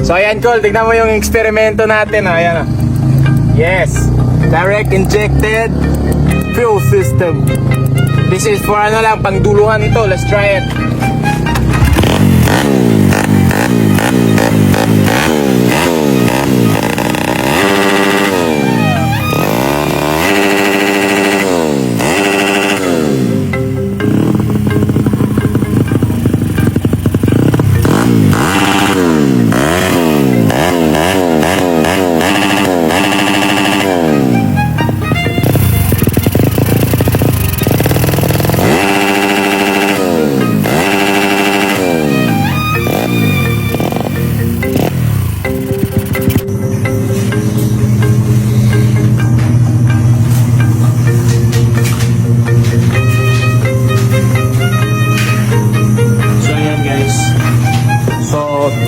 So ayan, Col, tignan mo yung eksperimento natin. Ayan. Yes, direct injected fuel system. This is for ano lang, pangduluhan ito. Let's try it.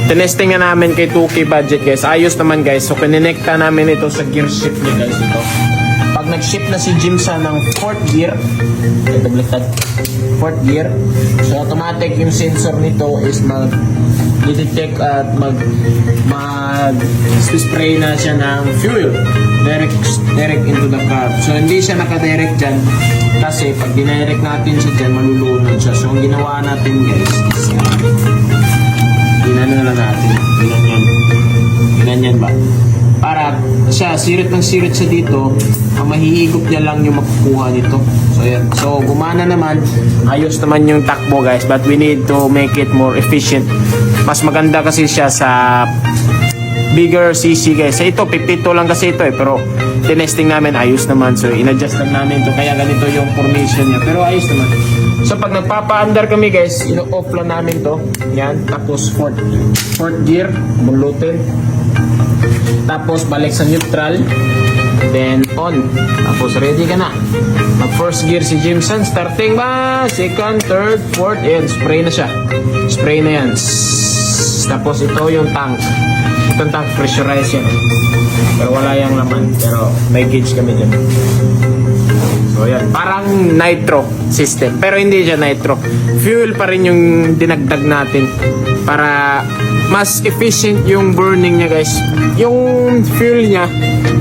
Tinesting na namin kay 2K budget guys. Ayos naman guys. So kinonekta namin ito sa gear shift niya guys. Ito. Pag nag-shift na si Jimsa ng 4th gear, fourth gear, so automatic yung sensor nito is mag-detect at mag-spray na siya ng fuel direct into the car. So hindi siya naka-direct dyan kasi pag dinirect natin siya dyan, malulunod siya. So ang ginawa natin guys is ginano na lang natin. Ginanyan ba? Para siya, sirit ng sirit siya dito, ang mahihigop niya lang yung makukuha nito. So, ayan. So, gumana naman. Ayos naman yung takbo, guys. But we need to make it more efficient. Mas maganda kasi siya sa bigger CC, guys. Sa ito, 52 lang kasi ito eh. Pero, tinesting namin, ayos naman. So, in-adjust lang namin ito. Kaya ganito yung formation niya. Pero, ayos naman. So pag nagpapa-under kami guys, ino-off lang namin to. Yan, tapos fourth gear, bulutin. Tapos balik sa neutral. Then on. Tapos ready ka na. Mag first gear si Jimson, starting ba? Second, third, fourth, and spray na siya. Spray na yan. Tapos ito yung tank. Itong tank pressurized yan. Pero wala yung laman. Pero may gauge kami dyan. So yan, parang nitro system. Pero hindi siya nitro. Fuel pa rin yung dinagdag natin para mas efficient yung burning niya guys. Yung fuel niya,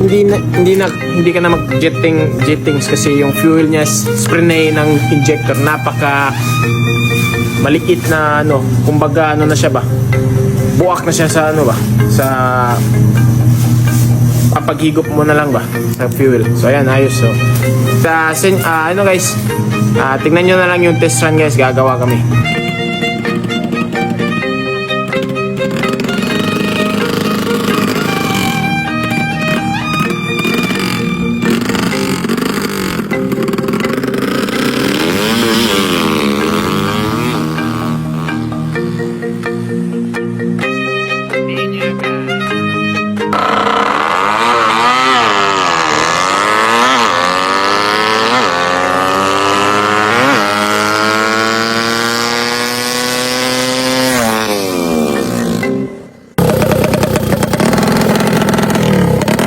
hindi ka na mag-jettings kasi yung fuel niya spray ng injector. Napaka maliit na ano, kumbaga ano na siya ba? Buwak na siya sa ano ba? Sa paghigop mo na lang ba sa fuel. So ayan, ayos. So ano guys, tingnan nyo na lang yung test run guys, gagawa kami. Ninja